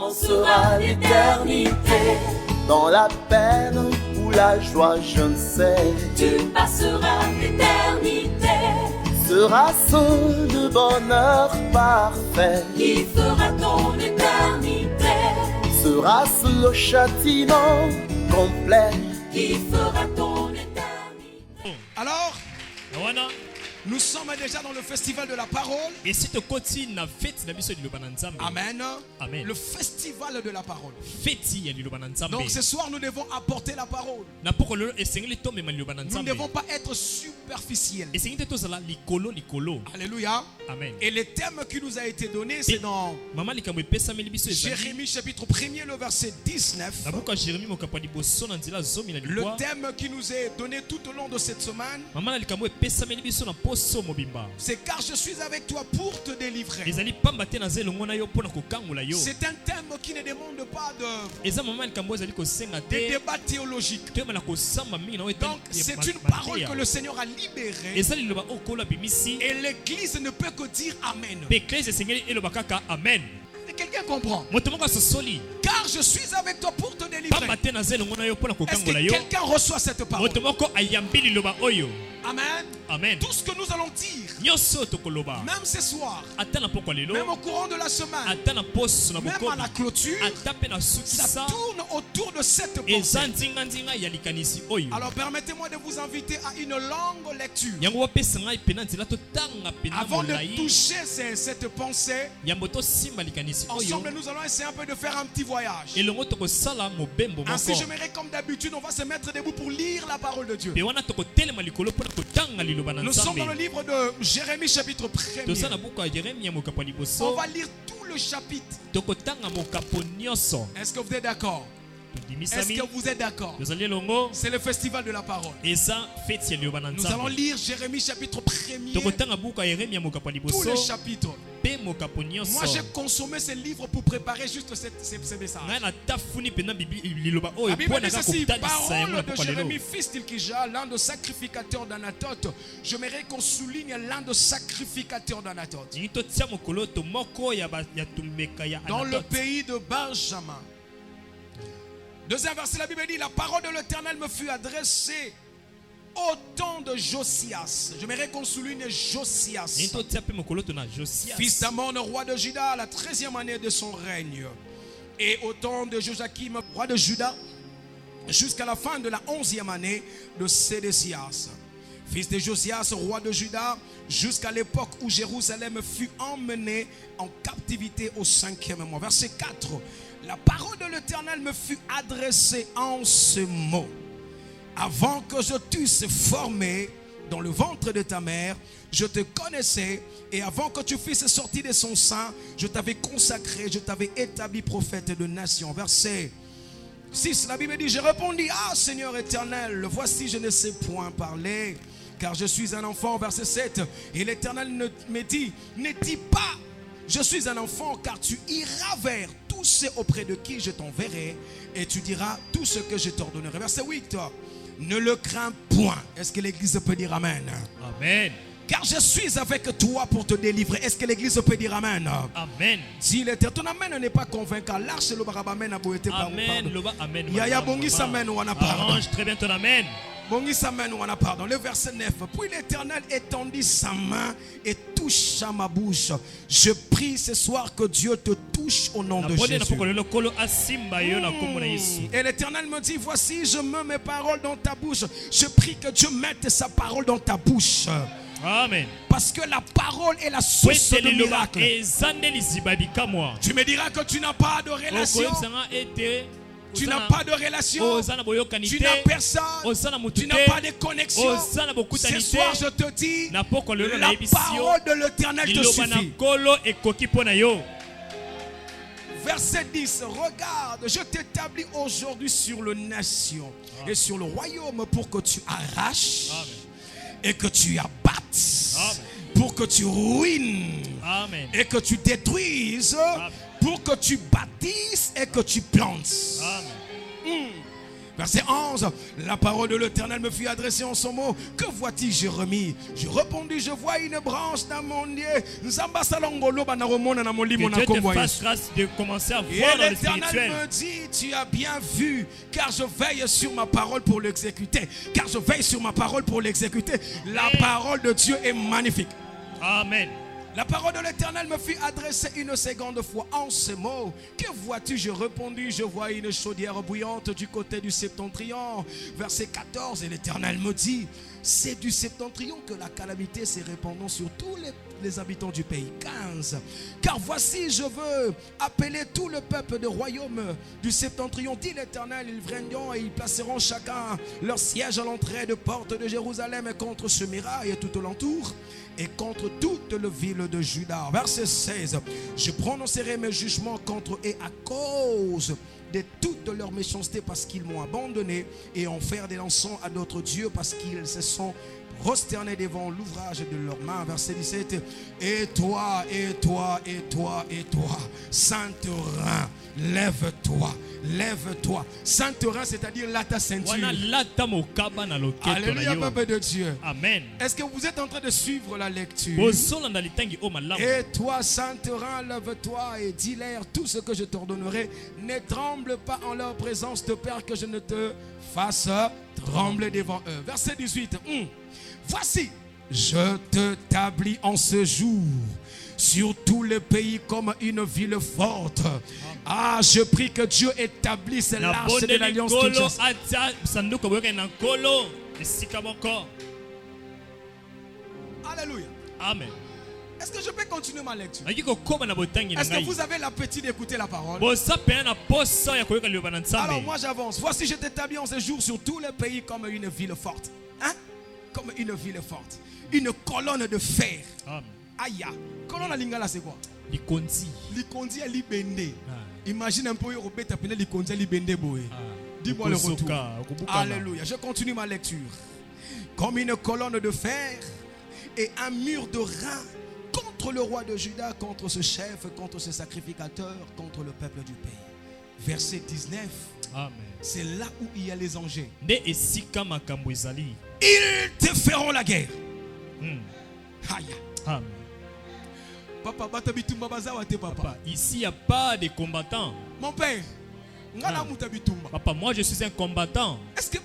Comment sera l'éternité? Dans la peine ou la joie, je ne sais. Tu passeras l'éternité. Sera-ce le bonheur parfait? Qui fera ton éternité? Sera-ce le châtiment complet? Qui fera ton éternité? Alors, nous sommes déjà dans le festival de la parole. Amen. Amen. Le festival de la parole. Donc Donc ce soir, nous devons apporter la parole. Nous ne devons pas être superficiels. Alléluia. Amen. Et le thème qui nous a été donné, c'est dans Jérémie chapitre 1er, le verset 19. Le thème qui nous est donné tout au long de cette semaine, c'est car je suis avec toi pour te délivrer. C'est un thème qui ne demande pas de débat théologique. Donc c'est une parole que le Seigneur a libérée. Et l'église ne peut que dire Amen. Quelqu'un comprend? Car je suis avec toi pour te délivrer. Est-ce que quelqu'un reçoit cette parole? Amen. Amen. Tout ce que nous allons dire, même ce soir, même au courant de la semaine, même à la clôture, ça tourne autour de cette pensée. Alors permettez-moi de vous inviter à une longue lecture. Avant de toucher cette pensée, ensemble nous allons essayer un peu de faire un petit voyage. Ainsi j'aimerais comme d'habitude, on va se mettre debout pour lire la parole de Dieu. Nous sommes dans le livre de Jérémie chapitre 1er. On va lire tout le chapitre. Est-ce que vous êtes d'accord? Est-ce que vous êtes d'accord? C'est le festival de la parole. Nous allons lire Jérémie chapitre 1er. Tout le chapitre. Moi j'ai consommé ce livre pour préparer juste ces messages. La Bible dit ceci: parole de Jérémie, fils d'Ilkija, l'un des sacrificateurs d'Anatote. J'aimerais qu'on souligne l'un des sacrificateurs d'Anatote. Dans le pays de Benjamin. Deuxième verset, la Bible dit: la parole de l'Éternel me fut adressée au temps de Josias. J'aimerais qu'on souligne Josias, fils d'Amon, roi de Juda, à la 13e année de son règne. Et au temps de Joachim, roi de Juda, jusqu'à la fin de la 11e année de Sédécias, fils de Josias, roi de Juda, jusqu'à l'époque où Jérusalem fut emmenée en captivité au 5e mois. Verset 4. La parole de l'Éternel me fut adressée en ce mot: avant que je t'eusse formé dans le ventre de ta mère, je te connaissais, et avant que tu fusses sorti de son sein, je t'avais consacré, je t'avais établi prophète de nation. Verset 6, la Bible dit: je répondis: ah Seigneur éternel, voici je ne sais point parler, car je suis un enfant. Verset 7, et l'Éternel me dit: ne dis pas je suis un enfant, car tu iras vers tous ceux auprès de qui je t'enverrai, et tu diras tout ce que je t'ordonnerai. Verset 8, ne le crains point. Est-ce que l'église peut dire Amen? Amen. Car je suis avec toi pour te délivrer. Est-ce que l'église peut dire Amen? Amen. Si ton Amen n'est pas convaincant, lâche le barabamen à boété par Amen. Amen. Yaya bongis Amen ou ana pardon. Arrange très bien ton Amen. Bongis Amen ou ana pardon. Le verset 9. Puis l'Éternel étendit sa main et toucha ma bouche. Je prie ce soir que Dieu te touche au nom de Jésus. Et l'Éternel me dit: voici je mets mes paroles dans ta bouche. Je prie que Dieu mette sa parole dans ta bouche. Amen. Parce que la parole est la source de miracle. Tu me diras que tu n'as pas de relation. Tu n'as pas de relation. Tu n'as personne. Tu n'as pas de connexion. Ce soir je te dis: la parole de l'Éternel te suffit. Verset 10. Regarde, je t'établis aujourd'hui sur les nations et sur le royaume pour que tu arraches et que tu abattes, pour que tu ruines et que tu détruises, pour que tu bâtisses et que tu plantes. Verset 11, la parole de l'Éternel me fut adressée en son mot. Que vois-tu, Jérémie? Je répondis, je vois une branche d'amandier. Que Dieu te fasse grâce de commencer à Et voir dans le l'Éternel spirituel. me dit, tu as bien vu, car je veille sur ma parole pour l'exécuter. Car je veille sur ma parole pour l'exécuter. La parole de Dieu est magnifique. Amen. La parole de l'Éternel me fut adressée une seconde fois en ces mots. Que vois-tu? Je répondis, je vois une chaudière bouillante du côté du septentrion. Verset 14, et l'Éternel me dit, c'est du septentrion que la calamité s'est répandue sur tous les habitants du pays. 15. Car voici, je veux appeler tout le peuple de royaume du septentrion, dit l'Éternel. Ils viendront et ils placeront chacun leur siège à l'entrée de porte de Jérusalem contre ce muraille et tout alentour, et contre toute la ville de Juda. Verset 16. Je prononcerai mes jugements contre eux à cause de toute leur méchanceté, parce qu'ils m'ont abandonné et ont fait des rançons à d'autres dieux, parce qu'ils se sont prosternés devant l'ouvrage de leurs mains. Verset 17. Et toi, et toi, et toi, et toi, Saint-Rhin, lève-toi, lève-toi. Saint-Rhin, c'est-à-dire là ta ceinture. Alléluia, peuple de Dieu. Amen. Est-ce que vous êtes en train de suivre la lecture? Et toi, Saint-Rhin, lève-toi et dis-leur tout ce que je t'ordonnerai. Ne tremble pas en leur présence de peur que je ne te fasse trembler devant eux. Verset 18. Voici, je te t'établis en ce jour sur tout le pays comme une ville forte. Ah, je prie que Dieu établisse l'arche de l'alliance Kinshasa. Alléluia. Amen. Est-ce que je peux continuer ma lecture? Est-ce que vous avez l'appétit d'écouter la parole? Alors moi j'avance. Voici, je t'établis en ce jour sur tout le pays comme une ville forte. Hein? Comme une ville forte. Une colonne de fer. Aïe. Colonne à Lingala, c'est quoi? Likondi. Likondi à Libende. Imagine un peu Robert appelé Likondi à Libende. Dis-moi le retour. Alléluia. Je continue ma lecture. Comme une colonne de fer et un mur de rein contre le roi de Juda, contre ce chef, contre ce sacrificateur, contre le peuple du pays. Verset 19. Amen. C'est là où il y a les enjeux. Ils te feront la guerre. Aïe. Amen. Papa, ici il n'y a pas de combattants. Mon père, papa, moi je suis un combattant. Est-ce que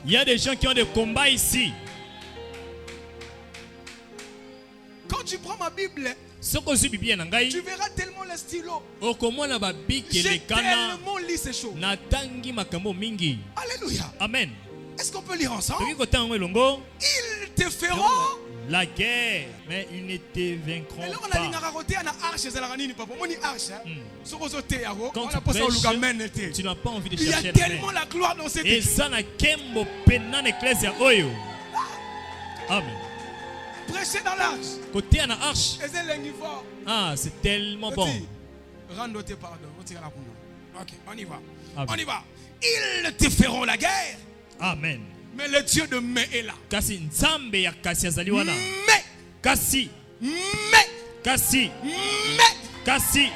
il y a des gens qui ont des combats ici? Quand tu prends ma Bible, tu verras tellement les stylos. J'ai tellement lu ces choses. Alléluia. Amen. Est-ce qu'on peut lire ensemble? Ils te feront la guerre, mais ils ne te vaincront pas. Quand tu prêches, tu n'as pas envie de chercher. Il y a tellement la gloire dans cette église. Amen. Prêcher dans l'arche. Côté à la arche. Ah, c'est tellement bon. Rends tes pardons. Ok, on y va. Amen. On y va. Ils te feront la guerre. Amen. Mais le Dieu de mai est là. Kasi nzambe ya kasi azaliwana. Mais. Kasi. Mais. Kasi. Mais. Kasi.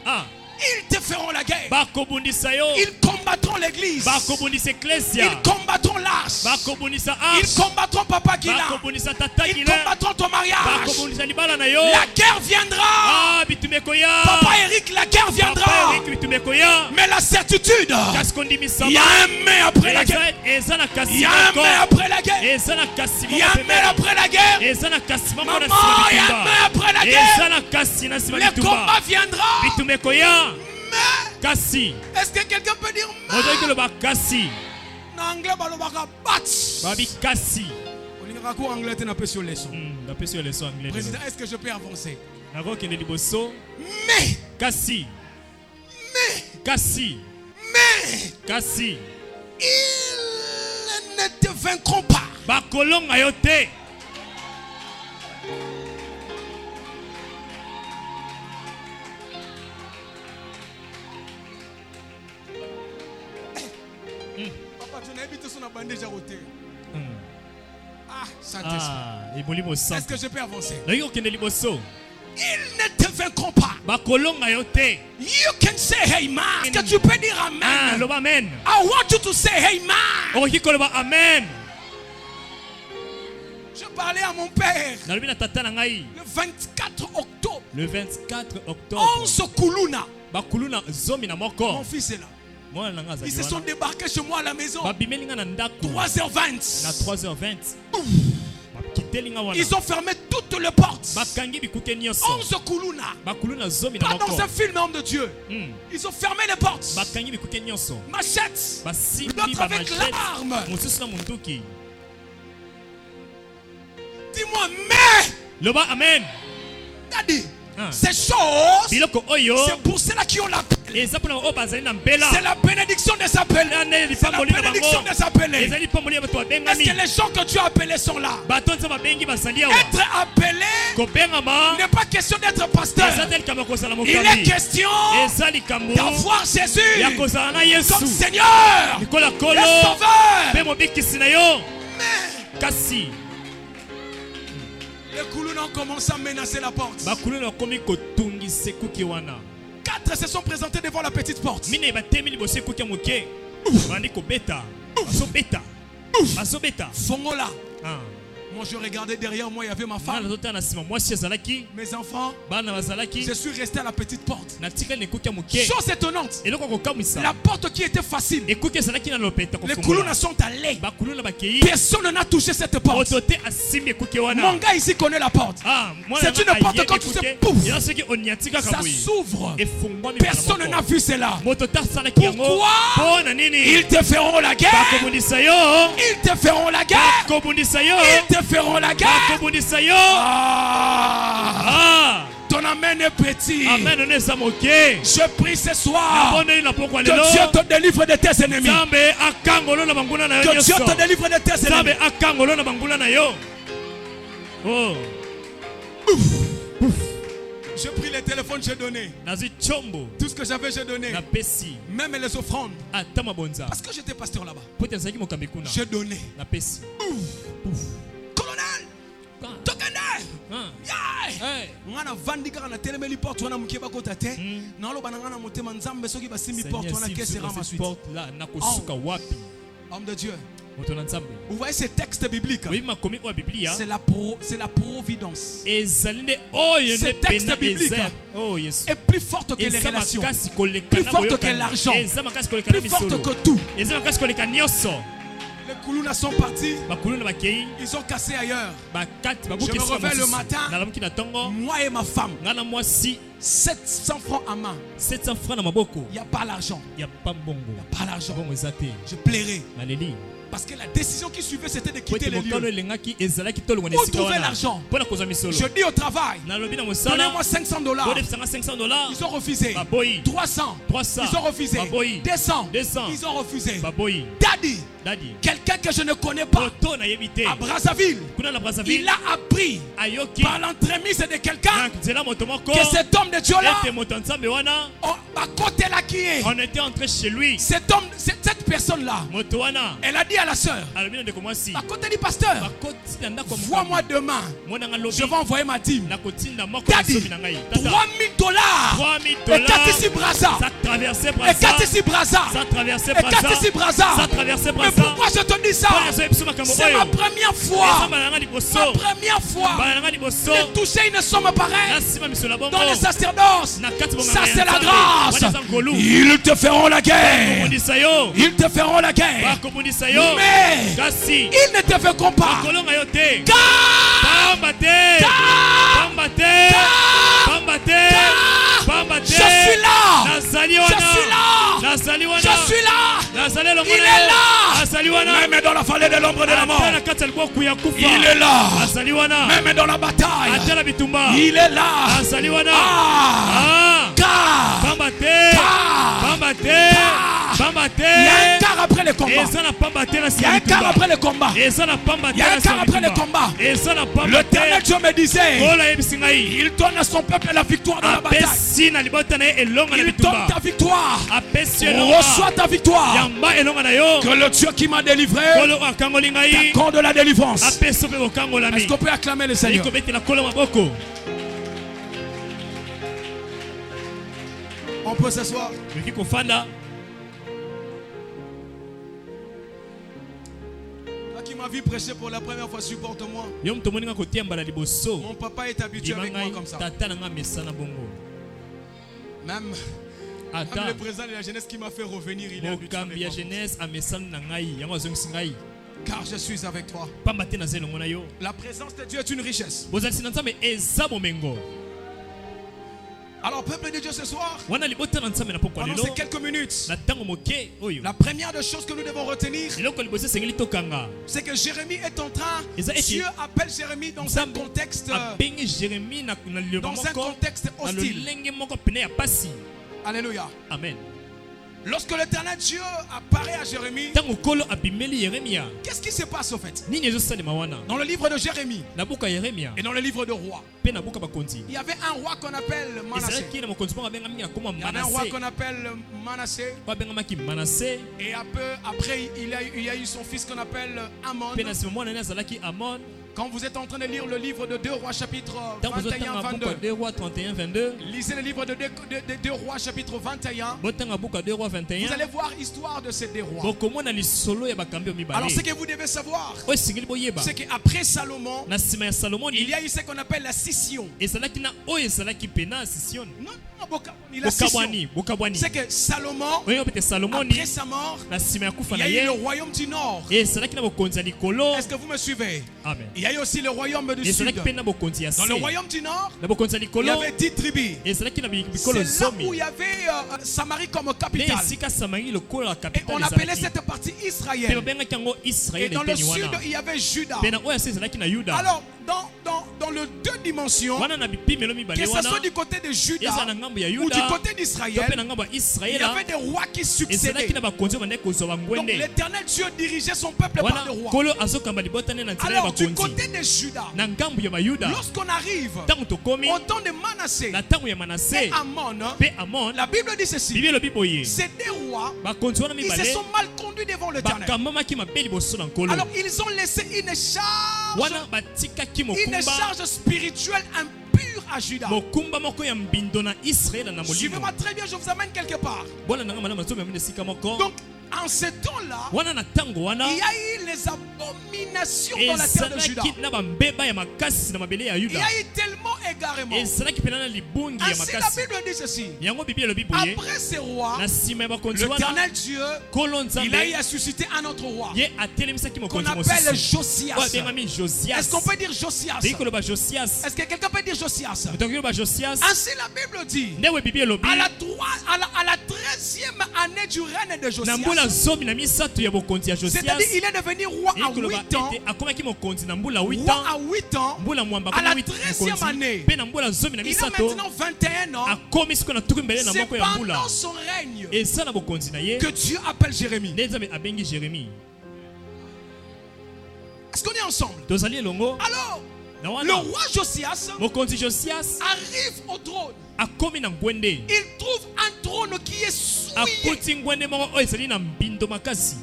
Ah. Ils te feront la guerre. Ils combattront l'église. Ils combattront l'arche. Ils combattront Papa Gila. Ils combattront ton mariage. La guerre viendra. Papa Eric, la guerre viendra. Mais la certitude, il y a un mais après la guerre. Il y a un mais après la guerre. Il y a un mais après la guerre. Maman, il y a un mais après la guerre. Le combat viendra. Mais kasi. Est-ce que quelqu'un peut dire mais? Kasi. En anglais, batch. Babi kasi. Anglais, tu n'as pas sur leçon. Président, est-ce que je peux avancer? Mais kasi. Mais kasi. Mais kasi. Ils ne te vaincront pas. Bakolong ayote. Est-ce que je peux avancer? Ils ne te vaincront pas. bakolonga yo te. You can say amen. Est-ce que tu peux dire amen? Loba amen. I want you to say amen. Okoki koloba amen. Je parlais à mon père Nalobi na tata na ngai. le 24 octobre. Le 24 octobre. 11 kuluna. Bakuluna zomi na Mon moko. fils est là. Mwana na nga Ils se sont débarqués chez moi à la maison. babimeli nga na ndako 3h20. na 3h20. Bakiteli nga wana. Ils ont fermé toutes les portes. Bakangi bikuke nyonso. 11 kuluna. Bakuluna zomi na Pas moko. dans un film, homme de Dieu. Ils ont fermé les portes. Bakangi bikuke nyonso. Machette. Basimbi L'autre ba avec machette. l'arme. Mosusu na munduki. Dis-moi, mais. Loba amen. Daddy. Ah. Ces choses. Biloko oyo. C'est pour ceux-là qui ont l'appel. Eza pona o bazali na mbela. C'est la bénédiction des appelés. C'est la bénédiction des appelés. Ezali pamboli ya bato Est-ce babengami. que les gens que tu as appelés sont là? Bato nza babengi bazali awa. Être appelé Kobengama. n'est pas question d'être pasteur. Eza te likambo ya kozala Il est mokambi. question Eza likambo d'avoir Jésus ya kozala na Yesu. comme Seigneur Likola et kolo. Sauveur. Pe mobikisi na yo. Mais Kasi. les Koulouna ont commencé à menacer la porte. Bakuluna komi kotungisa ekuki wana. 4 se sont présentés devant la petite porte. Mine batemi liboso ekuki ya moke. Bandi kobeta. Bazobeta. Bazobeta. Fongola. Ah. Moi je regardais derrière moi, il y avait ma Nga femme, nazotala na nsima mwasi azalaki. mes enfants. Bana bazalaki. Je suis resté à la petite porte. Natika na ekuki ya moke. Chose étonnante, Eloko ya kokamwisa. la porte qui était facile, Ekuki ezalaki na lopeta les kofungola. Koulouna sont allés. Bakuluna bakei. Personne n'a touché cette porte. Moto te asimbi ekuki wana. Mon gars ici connaît la porte. Ah, C'est une porte quand tu sais, pouf, ya soki oniatika ça kaboyi. s'ouvre. Efungwami. Personne n'a vu cela. Moto tasalaki yango. Pourquoi? Pona nini? Ils te feront la guerre. Bakobundisa yo. Ils te feront la guerre. Bakobundisa yo. Ils te feront la guerre. Bakobundisa yo. Ah, Ah. ton amen est petit. Amen oneza moke. Je prie ce soir Aboneli na pokwa que lelo. Dieu te délivre de tes ennemis. Nzambe akangolo na banguna na yo Que Dieu nyonso. te délivre de tes Nzambe ennemis. akangolo na banguna na yo. Oh. J'ai pris les téléphones, j'ai donné. Nazwi chombo. Tout ce que j'avais, j'ai donné. Na pesi. Même les offrandes. Ata mabonza. Parce que j'étais pasteur là-bas. Pote nazalaki mokambi kuna. J'ai donné. Na pesi. Colonel, Ah. Tokende. Ah. Yay! Hey. Ngana vandi kaka na telemeli porte wana muke bakota te. Na loba na ngana motema nzambe soki basimbi porte wana ke sera ma suite. Porte là nakosuka wapi. Homme de Dieu. Moto na Nzambe. Vous voyez ces textes bibliques? Oui, makomi o Biblia. C'est la providence. Ezali nde oyo Ce nde texte pena biblique eza. Oh Yesu. est plus forte que les Eza relations. makasi koleka Plus na forte boyokani. que l'argent. Eza makasi koleka na Plus forte misolo. que tout. Eza makasi koleka nyonso. Les Koulouna sont partis. Bakulu na bakei. Ils sont cassés ailleurs. Bakati Je me babukisi réveille le matin. nalamuki na tongo. Moi et ma femme. Ngana mwasi 700 francs à main. 700 francs na maboko. Il n'y a pas l'argent. Ya pa mbongo. Pas l'argent. Bongo eza te. Je plairais. Naleli. Parce que la décision qui suivait, c'était de quitter Pote les mokano lieux. elengaki ezalaki tolongo na Où esika trouver wana. l'argent? Pona kozwa misolo. Je dis au travail, Nalobi na mosala. donnez-moi $500. Bodefisanga $500. Ils ont refusé. Baboyi. 300. 300. Ils ont refusé. Baboyi. 200. 200. Ils ont refusé. Baboyi. Daddy, Dadi. quelqu'un que je ne connais pas, Poto na yebite. à Brazzaville, Kuna na Brazzaville. il a appris Ayoki. par l'entremise de quelqu'un Na nzela moto moko. que cet homme de Dieu-là, Ete moto nzambe wana. à côté là qui est, On était entré chez lui. cet homme, cette personne-là, Moto wana. elle a dit à la sœur, Alobi na ndeko mwasi. à côté du pasteur, Bakoti na ndako ya vois-moi mokambi. demain, Mwana nga lobi. je vais envoyer ma dîme. Na kotinda moko na Daddy, sobi na ngai. $3 000. $3 000. Et quand ici Brazza, Ça traversait et Brazza. quand ici Brazza, Ça traversait et quand Brazza. ici Brazza. Ça traversait Mais Brazza. pourquoi je te dis ça? C'est ma première fois. Eza balanga liboso. Ma première fois Balanga liboso. de toucher une somme pareille Nasima miso la bongo. dans le sacerdoce. Na kati bonga Ça na c'est la Nzambe. grâce. Wana eza ngolu. Ils te feront la guerre. Bakobundisa yo. Ils te feront la guerre. Bakobundisa yo. Mais Kasi. ils ne te feront pas. Bakolonga yo te. Car Pamba te. Pamba te. Pamba te. Pamba te. je suis là. Nazali Je wana. suis là. Nazali wana. Je suis là. Nazali longo Il na est yo. là. Nazali wana. Même dans la vallée de l'ombre de la mort. Ata na kati ya liboku ya kufa. Il est là. Nazali wana. Même dans la bataille. Ata na bitumba. Il est là. Nazali wana. Ah. Ah. Car Pamba te. Car. Pamba te. Pamba te. il y a un quart après le combat. Eza na pamba te na Il y a un quart après le combat. Eza na pamba te Il y a un na quart après le combat. Eza na pamba L'Éternel te. Dieu me disait, Kola yebisi ngai. il donne à son peuple la victoire dans la bataille. Apesi na libota na ye elonga na Il donne bitumba. ta victoire. Apesi elonga. Reçois ta victoire. Yamba elonga na yo. Que le Dieu qui m'a délivré Kolo akangoli ngai. t'accorde la délivrance. Apesi mpe bokangolami. Est-ce qu'on peut acclamer le Seigneur? Ikobetela kola maboko. On peut s'asseoir. Toki kofanda. Toi qui m'as vu prêcher pour la première fois, supporte-moi. Yo mtu moninga kotia mbala liboso. Mon papa est habitué avec moi comme ça. Tata nanga mesana bongo. Même Ata. le président de la jeunesse qui m'a fait revenir, il est habitué Mokambi ya avec moi. jeunesse amesana na ngai. Yango azongisi ngai. Car je suis avec toi. Pamba te na zelongo na yo. La présence de Dieu est une richesse. Bozalisi na nzambe eza bomengo. Alors, peuple de Dieu, ce soir, Wana libota na nzambe na pokwa pendant lelo. ces quelques minutes, Na tango moke oyo. la première des choses que nous devons retenir, Eloko liboso sengeli tokanga. c'est que Jérémie est en train, Eza eti- Dieu appelle Jérémie dans un Nzambe contexte, abengi Jérémie na liloba dans un moko. contexte Na hostile. lolenge moko pene ya pasi. Alléluia. Amen. Lorsque l'éternel Dieu apparaît à Jérémie, Tango kolo abimeli Yeremia. qu'est-ce qui se passe au fait? Nini ezosalema wana? Dans le livre de Jérémie Na buka Yeremia. et dans le livre de Rois, Pe na buka bakonzi. il y avait un roi qu'on appelle Manassé. Ezalaki na mokonzi moko abengami na koma Il y avait un roi Manassé. qu'on appelle Manassé. Po abengamaki Manassé. Et un peu après, il y a eu son fils qu'on appelle Amon. Pe na nsima mwana ne azalaki Amon. Quand vous êtes en train de lire le livre de 2 Rois chapitre Ntango 21, bozotanga buka 22, 2 rois 31 22. lisez le livre de 2 Rois chapitre 21, Botanga buka 2 rois vous 21. allez voir l'histoire de ces 2 rois. Bokomona lisolo ya bakambi mibale. Alors ce que vous devez savoir, Oyo esengeli boyeba. c'est qu'après Salomon, Na nsima ya il Salomoni y a eu ce qu'on appelle la scission. ezalaki na oyo ezalaki pena Sision. Non, la scission. Bokabwani. C'est que Salomon, Oyo pete Salomoni après sa mort, na nsima ya kufa il y na a eu le ye royaume du Nord. ezalaki na bokonzi ya likolo. Est-ce que vous me suivez? Amen. Il y a eu aussi le royaume du Sud. ezalaki mpe na bokonzi ya Dans le se royaume du Nord, na bokonzi ya il y likolo avait 10 tribus. ezalaki na bikolo C'est là où zomi il y avait Samarie comme nde capitale. esika Samari lokola Et capitale on appelait ezalaki cette partie mpe Israël. babengaki yango Et Israel dans le eteni sud, wana il y avait Juda. mpe na oyo ase ezalaki na Yuda Alors, dans les 2 dimensions, wana na bipimelo mibale que ce wana soit du côté de eza Juda na ngambo ya ou du Yuda côté to mpe d'Israël, na ngambo ya il y Israela avait des rois qui ezalaki succédaient. na bakonzi oyo bandaki kozwa Donc bangwende l'éternel Dieu dirigeait son peuple wana par des rois. kolo azokamba libotane na nzela ya Alors, du bakonzi côté de Juda, na ngambo ya bayuda lorsqu'on arrive ntango tokomi au temps de Manassé na ntango ya et Manase Amon, mpe Amon la Bible dit ceci: bibi elobi boye ces 2 rois, bakonzi wana ils se mibale sont mal conduits devant l'éternel. bakambamaki mabe liboso na nkolo Alors, ils ont laissé une charge wana batikaki une mokumba charge spirituelle impure à Juda. mokumba moko ya mbindo na Israela na molimo Suivez-moi très bien, je vous amène quelque part. bwana nanga malamu azomema esika moko Donc, en ce temps-là, wana na ntango wana il y a eu les abominations dans la terre de Juda. ezalaki na bambeba ya makasi na mabele ya Il y yuda a eu tellement égarement. ezalaki mpena na libungi ya Ainsi, la makasi Bible dit ceci: yango bibi elobi boye après ces rois, na nsima ya bakonzi wana l'éternel Dieu, kolo il a eu nzambe à susciter un autre roi ye atelemisaki qu'on mokonzi appelle mosusu Josias. oyo abengami Josias Est-ce qu'on peut dire Josias? toyei koloba Josias Est-ce que quelqu'un peut dire Josias? tokoki koloba Josias Ainsi, la Bible dit, ndewe bibi elobi à la 13e année du règne de na mbula Josias, zomi na misato ya bokonzi ya Josias c'est-à-dire il est devenu roi à 8 ans, akomaki mokonzi na mbula 8 roi ans à 8 ans, mbula mwamba à la akomi 13e année. mpe na mbula zomi na Il a misato maintenant 21 ans. akomi siko na tuku mbele na C'est moko ya mbula pendant son règne eza na bokonzi na ye que Dieu appelle Jérémie. nde nzambe abengi Jérémie Est-ce qu'on est ensemble? tozali elongo Alors, na le wana roi Josias mokonzi Josias arrive au trône. akomi na ngwende Il trouve un trône qui est souillé. akuti ngwende moko oyo ezali na mbindo makasi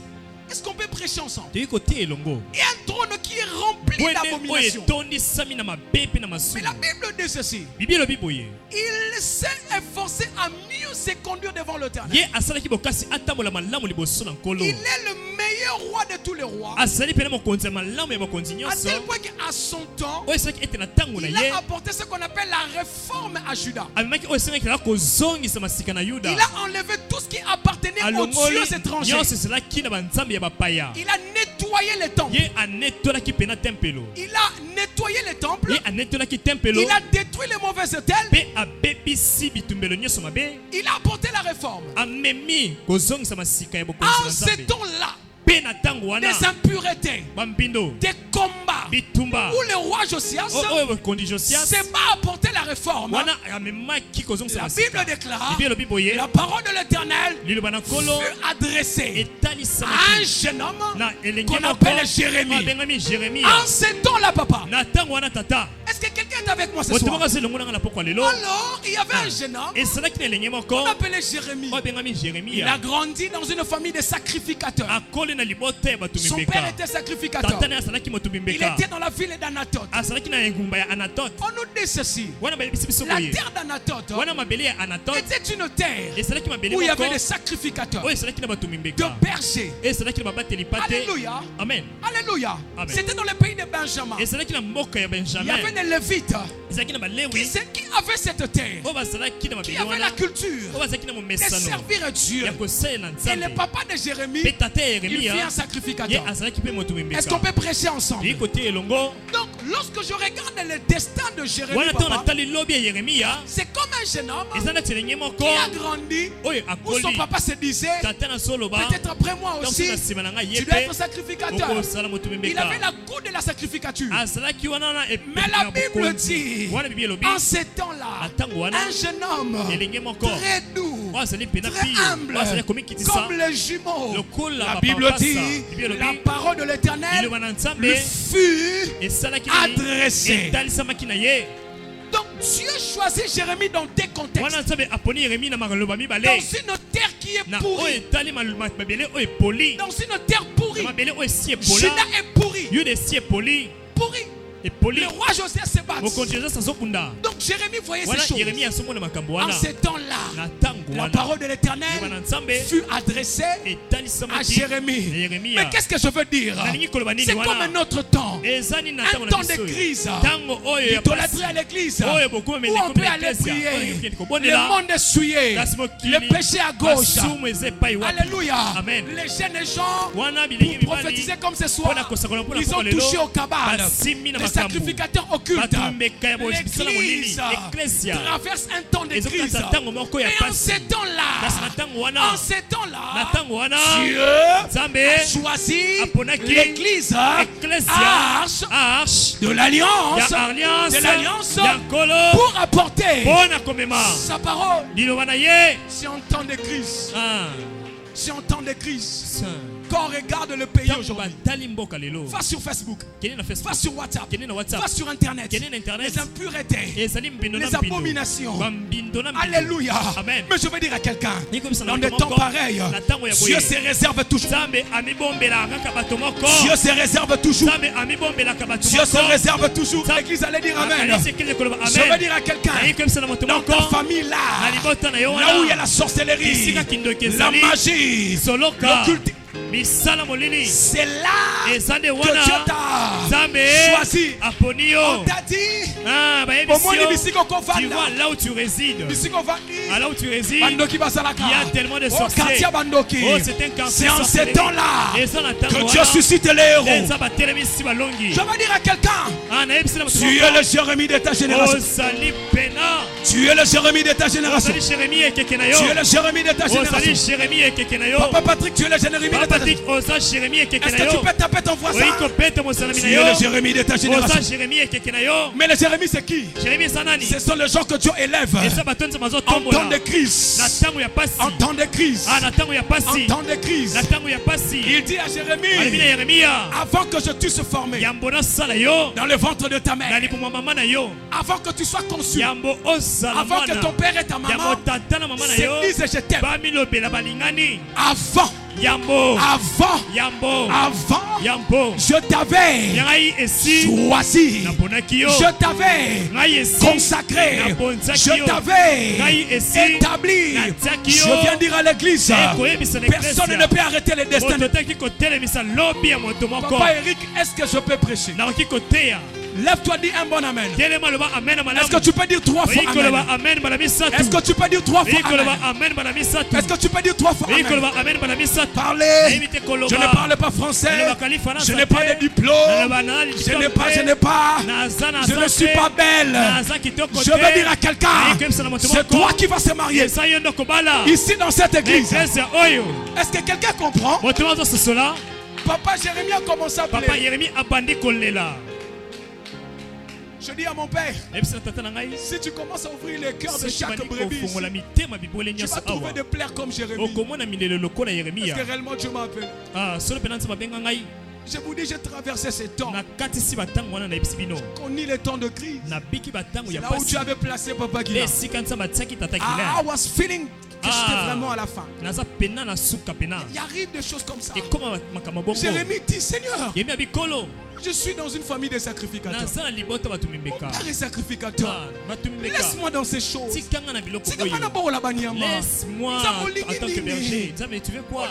Est-ce qu'on peut prêcher ensemble? toyei kotia elongo Et un trône qui est rempli ngwende oyo d'abominations. etondisami na mabe mpe na Mais masumu la Bible dit ceci: bibi elobi boye il s'est efforcé à mieux se conduire devant l'éternel. ye asalaki bokasi atambola malamu liboso na nkolo Il est le meilleur roi de tous les rois. azali pene mokonzi ya malamu ya bakonzi À nyonso tel point qu'à son temps, oyo esalaki ete na ntango na il ye a apporté ce qu'on appelle la réforme à Juda. amemaki oyo esengaki kala kozongisa masika na yuda Il a enlevé tout ce qui appartenait aux alongoli dieux étrangers. nyonso esalaki na banzambe ya bapaya Il a nettoyé les temples. ye anetolaki pena tempelo Il a nettoyé les temples. ye anetolaki tempelo Il a détruit les mauvais autels. mpe abebisi bitumbelo nyonso mabe Il a apporté la réforme. amemi kozongisa masika ya bokonzi En na ce nzambe temps-là, mpe na ntango wana des impuretés, bambindo des combats, bitumba où le roi Josias oyo bokonzi Josias s'est pas apporté la réforme. wana amemaki kozongisa La masika Bible déclare, bibi elobi boye la parole de l'Éternel liloba na nkolo fut adressée à un etalisamaki jeune homme na elenge qu'on moko appelle Jérémie. abengami Jérémia En ce temps-là, papa, na ntango wana tata est-ce que quelqu'un est avec moi ce moto soir? moko azelongo nanga na pokwa lelo Alors, il y avait un jeune homme esalaki na elenge moko qu'on appelait Jérémie. oyo abengami Il a Jérémia grandi dans une famille de sacrificateurs. akoli na libota ya bato Son père mimbeka. était sacrificateur. Tata na asalaki moto Il mimbeka. était dans la ville d'Anatote. Asalaki na engumba ya Anatote. On nous dit ceci. Wana bayebisi biso La boye. terre d'Anatote Wana mabele ya Anatote. était une terre Esalaki mabele où il y avait moko. des sacrificateurs, Oyo esalaki na bato de mimbeka. bergers. Esalaki na babateli pate. Alléluia. Amen. Alléluia. Amen. C'était dans le pays de Benjamin. Esalaki na mboka ya Il y Benjamin. avait des Lévites Ezalaki na balewi. qui avaient cette terre, Oyo bazalaki na qui mabele avaient la wana. culture Oyo bazalaki na de momesano. servir Dieu. Ya kosalela Et le Nzambe. papa de Jérémie, Pe tata ya il fut Yeremia. un sacrificateur. Ye azalaki pe moto Est-ce qu'on mimbeka. peut prêcher ensemble? Ye kote elongo. Donc, lorsque je regarde le destin de Jérémie, Wana to na papa, tali lobi ya Yeremia. c'est comme un jeune homme Eza na tselenge moko. qui a grandi, Oyo où son akoli. papa se disait, Tata na soloba. peut-être après moi Donc aussi, na sima na ngai ye tu dois pe. être sacrificateur. Okosala moto Il mimbeka. avait la goût de la sacrificature. Azalaki wana na Mais la Bible dit, Wana Bible lobi. en ces temps-là, Atango wana. un jeune homme Elenge moko. très doux, Oyo azali pena très pi. humble, Oyo azali komikitisa. comme les jumeaux. Lokola La bapapasa. Bible dit, Bible lobi. la parole de l'Éternel Liloba na Nzambe. lui fut Esalaki adressé. etalisamaki na ye. Donc Dieu choisit Jérémie dans des contextes. Wana Nzambe aponi Yeremia na maloba mibale. Dans une terre qui est Na oyo pourrie. etali mabele oyo epoli. Dans une terre pourrie. Na mabele oyo esi epola. Juda est pourri. Yuda esi epoli. Pourri. Epoli. Le roi José se bat. Mokonzi Joseph azokunda. Donc Jérémie voyait Wana ces choses. Yeremia asomona makambo En wana. ces temps-là, Na tango la wana. parole de l'Éternel Liloba na Nzambe fut adressée à etalisamaki Jérémie. na Yeremia. Mais qu'est-ce que je veux dire? Nalingi koloba nini C'est wana? comme un autre temps. Ezani na Un tango temps na biso. de crise. Tango oyo ya L'idolâtrie à l'église. Oyo beaucoup mais Où on comme peut aller l'église. prier. Oyo kende Le kobonela. monde est souillé. Kasi mokili. Le péché à gauche. Masumu eza epai wapi. Alléluia. Amen. Les jeunes gens, Wana bilingi pour mibali. prophétiser comme ce soir, Mpona kosakola mpona ils ont kolelo. touché au cabal. Basimi na Les makambo. sacrificateurs occultes. Batumbeka ya bosala molili. L'église Ecclesia. traverse un temps de crise. Ezokata tango moko ya Et en pasi. ces temps-là, Kasi na tango wana. en ces Na temps-là, tango wana. Dieu Nzambe a choisi aponaki l'église Ecclesia. arche Arche. de l'alliance, Ya alliance. de l'alliance Ya nkolo. pour apporter Mpona komema. sa parole. Liloba na ye. Si en temps de crise, Ah. si en temps de crise, Saint. quand on regarde le pays Tango aujourd'hui, batali mboka lelo. va sur Facebook, Kende na Facebook. va sur WhatsApp, Kende na WhatsApp. va sur Internet, Kende na Internet. les impuretés, Ezali mbindo na les mbindo. abominations. Bambindo na mbindo. Alléluia. Amen. Mais je veux dire à quelqu'un, Ni comme ça, dans na des bato temps moko, pareils, na tango ya boye. Dieu se réserve toujours. Nzambe amibombela kaka bato moko. Dieu se réserve toujours. Nzambe amibombelaka bato Dieu se moko. réserve toujours. Ça- L'église allait dire Amen. Akalisi ekele koloba Je veux amen. dire à quelqu'un, Nayi comme ça na moto dans moko. ta famille Na là, libota na yo là où il y a wana. la sorcellerie, Isika kindoki la ezali. magie, Soloka. l'occulte, Misala molili. c'est là Ezande que Dieu wana. t'a Nzambe choisi. aponi yo. On t'a dit, Ah, ba au moins, emission. bisiko Tu vois kovanda, là où tu résides. bisiko Ah, vandi, là où tu résides. bandoki basalaka. Il y a tellement de Oh, sorciers. quartier bandoki. Oh, c'est un quartier C'est en ces sorcellerie. temps-là Et ça, na tango que Dieu wana. suscite les héros. Eza batelemisi balongi. Je veux dire à quelqu'un, Ah, nayebisi na moto tu es le Jérémie de ta génération. ozali pena. Tu es le Jérémie de ta génération. Ozali Jérémie ekeke na yo. Tu es le Jérémie de ta Ozali génération. Jérémie ekeke na yo. Papa Patrick, tu es le Jérémie de Papa ta génération. Patrick oza Jérémie ekeke Est-ce na que tu yo. peux taper ton voisin? Oyi kopeta mosalami Tu na es yo. le Jérémie de ta Oza génération. Jérémie ekeke na yo. Mais le Jérémie, c'est qui? Jérémie eza nani? Ce sont les gens que Dieu élève Eza bato nzambe en temps azotombola. de crise. Na tango ya pasi. En temps de crise. Ah, na tango ya En pasi. temps de crise. Na tango ya pasi. Il dit à Alobi na Jérémie, Yeremia. avant que je t'eusse formé Yambo nasala yo. dans le ventre de ta Na mère, libumu mama na yo. avant que tu sois conçu, Yambo ozala avant que mwana. ton père et ta Yambo maman tata na mama na se yo. disent je t'aime. Bamilobela balingani. Avant, Yambo. avant, Yambo. avant, Yambo. je t'avais Ngai esi. choisi. Naponaki yo. Je t'avais Ngai esi. consacré. Nabonzaki Je yo. t'avais Ngai esi. établi. Natiaki Je yo. viens dire à l'église, Koyebisa na personne eklesia. ne peut arrêter les destins. Moto taki kotelemisa lobi ya moto moko. Papa Eric, est-ce que je peux prêcher? Nakoki koteya. Lève-toi, dis un bon amen. Telema loba amen Est-ce malamu. que tu peux dire 3 fois Oyi koloba amen? amen bana misatu. Est-ce que tu peux dire 3 fois Oyi koloba amen? amen bana misatu. Est-ce que tu peux dire 3 fois Oyi amen? koloba amen bana misatu. Parlez. Évitez koloba. Je ne parle pas français. Je n'ai pas de diplôme. Je n'ai pas. Je ne suis pas belle. Je veux dire à quelqu'un, c'est toi qui vas se marier. Ici dans cette église. Est-ce que quelqu'un comprend? Papa Jérémie a commencé à Papa pleurer. Yeremi abandi kolela. Je dis à mon père, si tu commences à ouvrir les cœurs de chaque brebis, ici, tu vas trouver des plaies comme Jérémie. Est-ce que réellement Dieu m'a appelé? Je vous dis, j'ai traversé ces temps. Connu les temps de crise. C'est là où Dieu avait placé Papa Guilla. I was feeling que j'étais vraiment à la fin. naza pena na suka pena. Il arrive des choses comme ça. Et comment makambo bongo? Jérémie dit, Seigneur, Yemi abikolo. je suis dans une famille de sacrificateurs. Naza na libota batu Mon mimbeka. père est sacrificateur. Ah, batu mimbeka. Laisse-moi dans ces choses. Tikanga na biloko C'est que boyo. Laisse-moi Laisse-moi en tant que berger. Nzambe, tu veux quoi?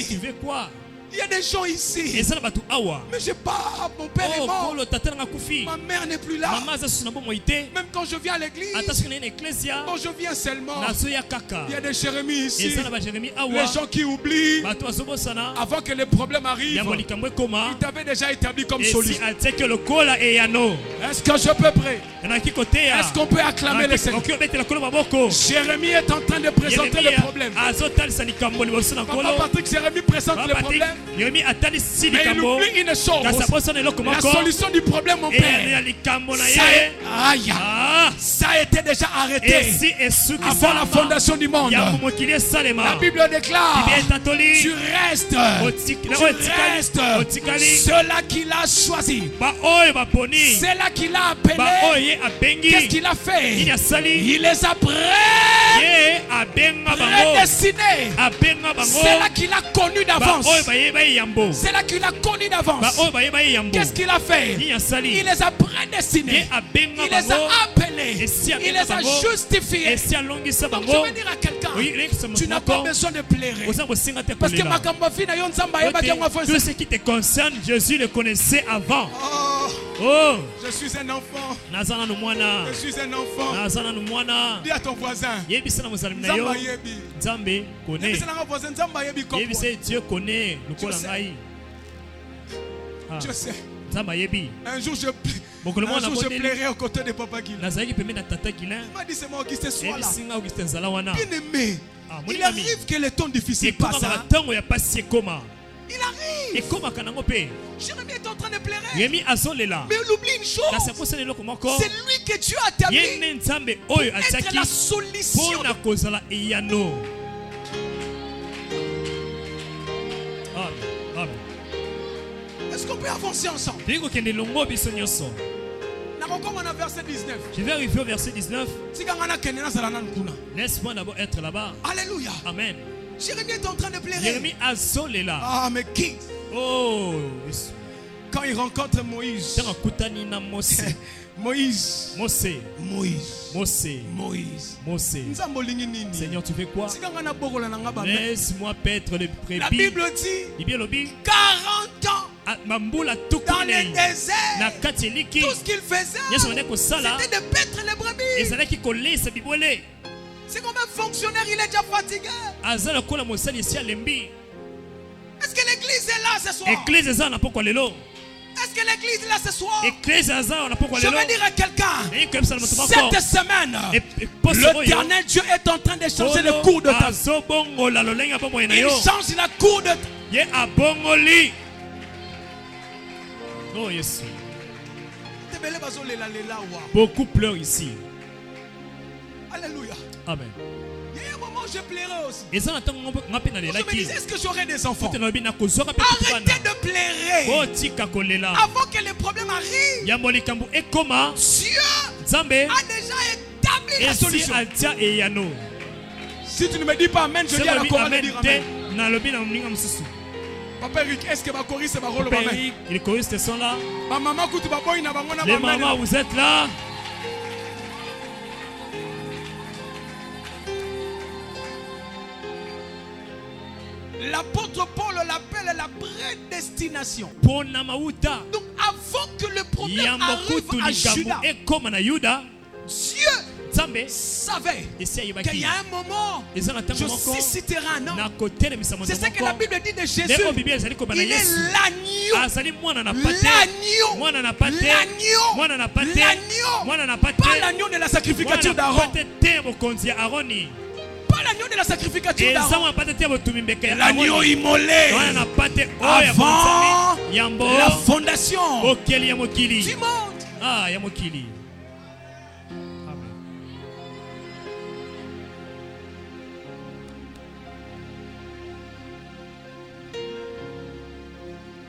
Tu veux quoi? Il y a des gens ici. Eza na batu awa. Mais j'ai pas. Mon père est Oh, mort. kolo tata na kufi. Ma mère n'est plus là. Mama za suna bomo ite. Même quand je viens à l'église, Atashika na une ecclesia. quand je viens seulement, Nazoya kaka. il y a des Jérémies ici. Eza na ba Jérémie Les awa. gens qui oublient, Bato azobosana. avant que les problèmes arrivent, Yambo likambo ekoma. ils t'avaient déjà établi comme Et si soliste. ateke lokola e yano. Est-ce que je peux prier? Yanaki kotea. Est-ce qu'on peut acclamer le Seigneur? okiyobetela kolo maboko. Jérémie est en train de présenter le problème. azotalisa likambo liboso na Papa nkolo. Patrick, Jérémie présente le problème. Yomi atalisi Mais il likambo. oublie une chose. Kasi abosana eloko La moko. solution du problème, mon Ya père, likambo na ça, ye. aïe, Ah. ça a été déjà arrêté Esi esuki avant la salama. fondation du monde. Ya mokili esalema. La Bible déclare, Bible etatoli. tu restes, Otikali. tu restes, Otikali. ceux-là qu'il a choisi, Ba oyo baponi. ceux-là qu'il a Ba oyo appelé. ye abengi. Qu'est-ce qu'il a fait? Nini asali. Il les a Ye abenga bango. prédestinés. Abenga bango. Ceux-là qu'il a connus Ba d'avance. oyo bayeba ye yambo. Ceux-là qu'il a connus Ba d'avance. oyo bayeba ye yambo. Qu'est-ce qu'il a fait? Nini asali. Il les a prédestinés. Ye abenga Il les a bango. appelés. Et si Il abenga les a bango. justifiés. Esi alongisa Donc bango. je veux dire à quelqu'un, Oui, tu n'as pas besoin de pleurer. Oza bosinga te Parce que kolela. makambo fina yo nzamba yeba ke mwa Tout ce qui te concerne, Jésus le connaissait avant. Oh, Oh, je suis un enfant. nazana no mwana. Je suis un enfant. Nazana no mwana. Dis à ton voisin. Yebisa na mozali na yo. Nzamba yebi. Nzambe connaît. Yebisa na voisin nzamba yebi comme Yebisa Dieu connaît lokola sais. ngai. Ah, Je sais. Nzamba yebi. Un jour Mokolo un mwana jour je bondeli. plairai aux côtés de Papa Guy. Nazalaki pembeni na tata Guilin. Il m'a dit c'est moi Augustin sois là. Yebisinga Augustin zala wana. Bien aimé. Ah, mon Il ami. arrive que les temps difficiles Ekoma passent. na hein. tango ya pasi ekoma. Il arrive. Ekoma kanango pe. Jérémie est en train de pleurer. Yemi azolela. Mais il oublie une Kasi chose. akosala eloko moko. C'est lui que Dieu a établi Ye ne nzambe oyo être atiaki la solution. mpona kozala eyano. Amen. Amen. Est-ce qu'on peut avancer ensemble? Toyei kokende longo biso nyonso. Nakokoma na verset 19. Je vais arriver au verset 19. Tika nga nakende nazala nanu kuna. Laisse-moi d'abord être là-bas. Alléluia. Amen. Jérémie est en train de pleurer. Jérémie azolela. Ah, mais qui? Oh, Yesu. Quand il rencontre Moïse. Ntango akutani na Mose. Moïse. Mose. Moïse. Mose. Moïse. Mose. Nzambo lingi nini? Seigneur, tu fais quoi? Tika nga na bokola na nga ba. Laisse-moi paître les La prébis. Bible dit Bible lobi. 40 ans Mambula dans le tukune. Na désert. kati eliki. Tout ce qu'il faisait, Nyonso bande kosala. c'était de paître les brebis. Ezalaki kolesa bibwele. C'est comme un fonctionnaire, il est déjà fatigué. Aza lokola mosali esi alembi. Est-ce que l'église est là ce soir? Église eza na pokwa lelo. Est-ce que l'église est là ce soir? Église eza na pokwa Je lelo. vais dire à quelqu'un, Nayi koyebisa na moto moko. cette semaine, Poso oyo. l'éternel Dieu est en train de changer le cours de ta vie. azobongola lolenge ya bomoi na Il yo. change la cour de Ye abongoli. Oh Yesu. Beaucoup pleurent ici. Alléluia. Amen. Il y a un moment où je pleurais aussi. Eza na ntango nga mpe Je me nalelaki. disais, est-ce que j'aurai des enfants? Tolobi na kozwaka mpe Arrêtez bana. de pleurer. Botika kolela. Avant que les problèmes arrivent, Yambo likambo ekoma. Dieu Nzambe a déjà établi la esi solution. atia eyano. Si tu ne me dis pas Amen, je dis à la Soki chorale de amen dire te Amen. nalobi na moninga mosusu. Papa Eric, est-ce que Bakori c'est Barolo Amen? Père, les choristes sont là. Ma maman Koutou Baboy na bangona Les Amen. mamans, vous êtes là. L'apôtre Paul l'appelle la prédestination. Pona mauta. Donc avant que le problème Yambo arrive kutu à likambo Judas, ekoma na Yuda. Dieu Nzambe savait esi qu'il ayebaki. y a un moment, Eza na je tango moko. susciterai un homme. Na kotelemisa moto C'est ce que la moko. Bible dit de Jésus. Leo Biblia ezali koba na Il est Yesu. l'agneau. Azali mwana na pate. L'agneau. Mwana na pate. L'agneau. Mwana na pate. L'agneau. Mwana na pate. Pas l'agneau de la sacrificature Mwana na d'Aaron. pate te bokonzi ya Aroni. Pas l'agneau de la sacrificature Eza d'Aaron. mwana pate te botumi mbeka ya L'agneau Aroni. immolé Mwana na pate oyo ya avant bonsami. Yambo. la fondation Okeli ya mokili. du monde. Ah, ya mokili. Amen.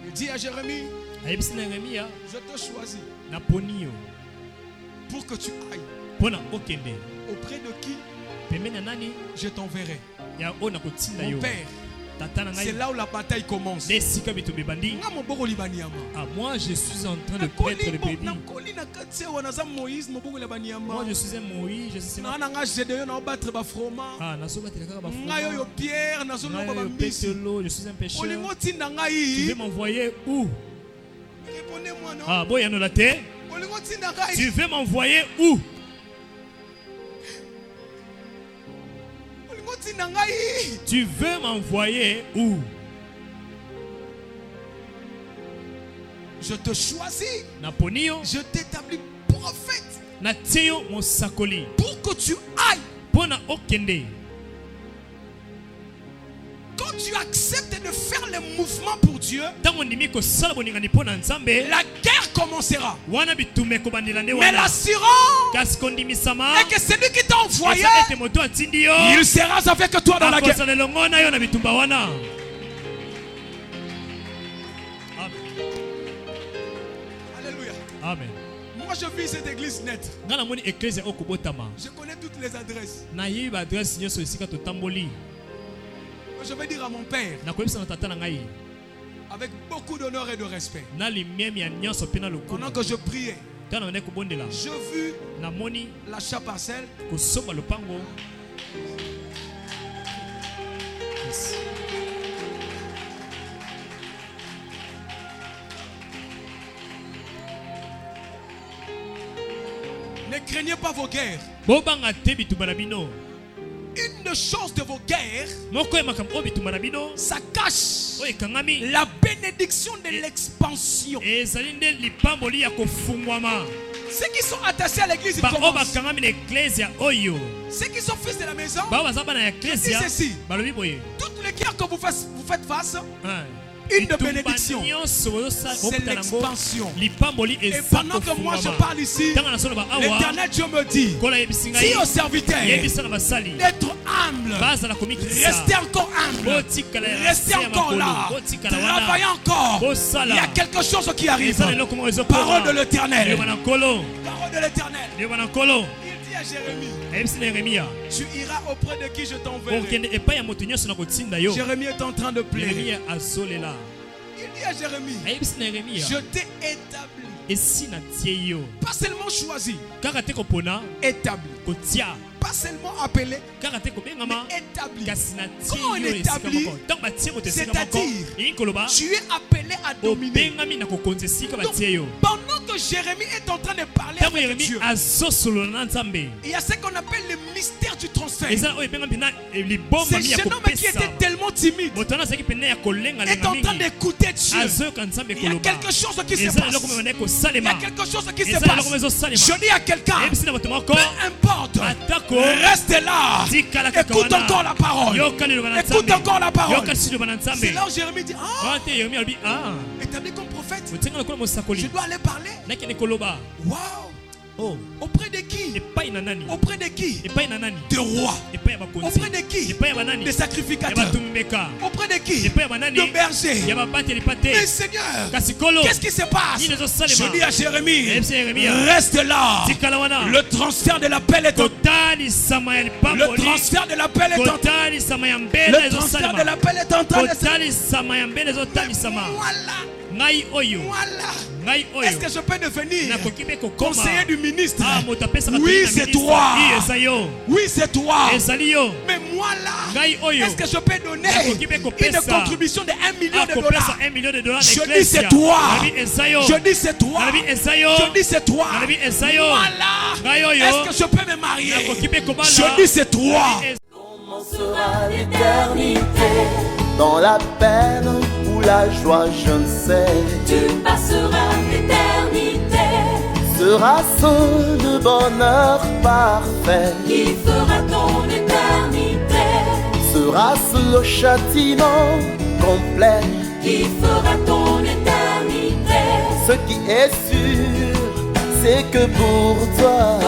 Il dit à Jérémie, Ayebisi na Yeremia je te choisis naponi yo pour que tu ailles mpona okende auprès de qui? pembeni ya nani je t'enverrai. ya oyo nakotinda Mon yo père, tata na c'est ngai là où la bataille commence. nde esika bitumba ebandi. Nga moboko libaniama. Ah, moi je suis en train de prêtre le bébé. nakoli na kati awa naza Moïse moboko libaniama. Moi je suis un Moïse, je suis na nga Gédéon na battre ba froma. ah nazobatela kaka ba Nga yo Pierre na zolo ba mbisi. je suis un pécheur. Olingo tinda Tu ngai. veux m'envoyer où? Répondez-moi non. Ah, boya no la te. Olingo tinda ngai. Tu veux m'envoyer où? Olingo tinda ngai. Tu veux m'envoyer où? Je te choisis. Naponio, Je t'établis prophète na tio mosakoli. pour que tu ailles. Pona okende. Quand tu acceptes de faire les mouvements pour Dieu, Tango ndimi ko sala boningani pona nzambe. la guerre commencera. Wana bitume ko bandela nde Mais wana. l'assurance Kasi kondimisama. est que celui qui t'a envoyé, Eza ete moto atindi yo. il sera avec toi dans la guerre. Akozala elongo na yo na bitumba wana. Alléluia. Amen. Moi je vis cette église nette. Nga na moni ecclesia okobotama. Je connais toutes les adresses. Na yebi ba adresse nyonso esika totamboli. Je vais dire à mon père, Na koyebisa na tata na ngai. avec beaucoup d'honneur et de respect, Na limemi ya nyonso pe na pendant lokumu. que je priais, Tana na kobondela. je vis Na moni l'achat parcelle. kosomba lopango. Yes. Ne craignez pas vos guerres. Bobanga te bitumba na bino. Une des choses de vos guerres, Moko ya makambo oyo bitumba na bino. ça cache Oyo ekangami. la bénédiction de l'expansion. Ezali nde lipamboli ya kofungwama. Ceux qui sont attachés à l'église, ils Ba oyo commencent. bakangami na ecclesia oyo. Ceux qui sont fils de la maison, Bao baza bana ya ecclesia. Je dis ceci. Balobi boye. toutes les guerres que vous faites face, Hein. Une de Bitumba bénédiction. nyonso bozosa- c'est bokutana yango. l'expansion. Lipamboli Et eza pendant que moi je kofungwama. parle ici, Tanga na solo ba awa. l'éternel Dieu me dit, Kola yebisi ngai. dis aux serviteurs Yebisa na basali. d'être humble. Bazala komikisa. Restez encore humble. Botikala ya Restez se ya encore makolo. là. Botikala wana. Travaillez encore. Bosala. Il y a quelque chose qui arrive. Eza lelo komo ezokoma. Parole de l'éternel. Liloba na nkolo. Parole de l'éternel. Liloba na nkolo. Il dit à Jérémie, Ayebisi na Yeremia. tu iras auprès de qui je t'enverrai. Okende epai ya moto nyonso na kotinda yo. Jérémie est en train de pleurer. Yeremia azolela. Il dit à Jérémie, Ayebisi na Yeremia. je t'ai établi. Esi na tie yo. Pas seulement choisi, Kaka te kopona établi. kotia. Pas seulement appelé, Kaka te kobengama. mais établi. Kasi na Comment on tie yo esika établit? moko. Tango batie moto esika moko. C'est-à-dire, Eyi koloba. tu es appelé à dominer. Obengami na kokonza esika Donc, batie yo. pendant que Jérémie est en train de parler Tango avec Yeremia Dieu, azosolola na Nzambe. il y a ce qu'on appelle le mystère du transfert. Eza oyo ebengami na liboma Ce mi ya jeune homme qui kopesa. était tellement timide Moto wana azalaki pene ya kolenga est lenga en train mingi. d'écouter Dieu. Azoyoka Nzambe Il y a koloba. quelque chose qui se Eza eloko passe. mona Il y kosalema. a quelque chose qui se Eza passe. eloko ezosalema. Je dis à quelqu'un, Yebisi na bato moko. peu importe, Atako. reste là. Tikala kaka Écoute wana. encore la parole. Yoka liloba na Écoute Nzambe. encore la parole. Yoka lisusu liloba na Nzambe. C'est là où Jérémie dit, ah, Wana te Yeremia alobi ah. établi comme prophète, Otenga lokola je mosakoli. dois aller parler. Nakende koloba. Waouh. Oh. Auprès de qui? Epai na nani? Auprès de qui? Epai na nani? Des rois. Epai ya bakonzi. Auprès de qui? Epai ya banani? Des Ya sacrificateurs. batumbeka. Auprès de qui? Epai ya banani? De bergers. Ya babateli pate. Mais Seigneur, Kasi kolo. qu'est-ce qui se passe? Nini ezosalema? Je dis à Jérémie, Yebisi Yeremia. reste là. Tikala wana. Le transfert de l'appel est en Kotalisama ya Le lipamboli. transfert de l'appel est en Kotalisama ya mbele Le transfert de ezosalema. l'appel est en train de se Kotalisama ya mbele ezotalisama. Voilà, Ngai oyo. voilà. Ngai Est-ce oyo. que je peux devenir Nakoki mpe kokoma. conseiller du ministre? Ah, moto apesaka Oui, toli na c'est ministre. toi. Oui, eza yo. Oui, c'est toi. Ezali yo. Mais moi là, Ngai oyo. est-ce que je peux donner Nakoki mpe une kopesa. contribution de 1 million de Akopesa dollars? 1 million de dollars Je dis d'ecclesia. c'est toi. Nabi eza yo. Je dis c'est toi. Nabi eza yo. Je dis c'est toi. Nabi eza yo. Voilà. Ngai oyo. Est-ce que je peux me marier? Nakoki mpe kobala. Je dis c'est toi. Comment sera l'éternité? Dans la peine ou la joie, je ne sais. Tu passeras l'éternité Sera ce le bonheur parfait? qui fera ton éternité, Sera-ce le châtiment complet? qui fera ton éternité. Ce qui est sûr, c'est que pour toi,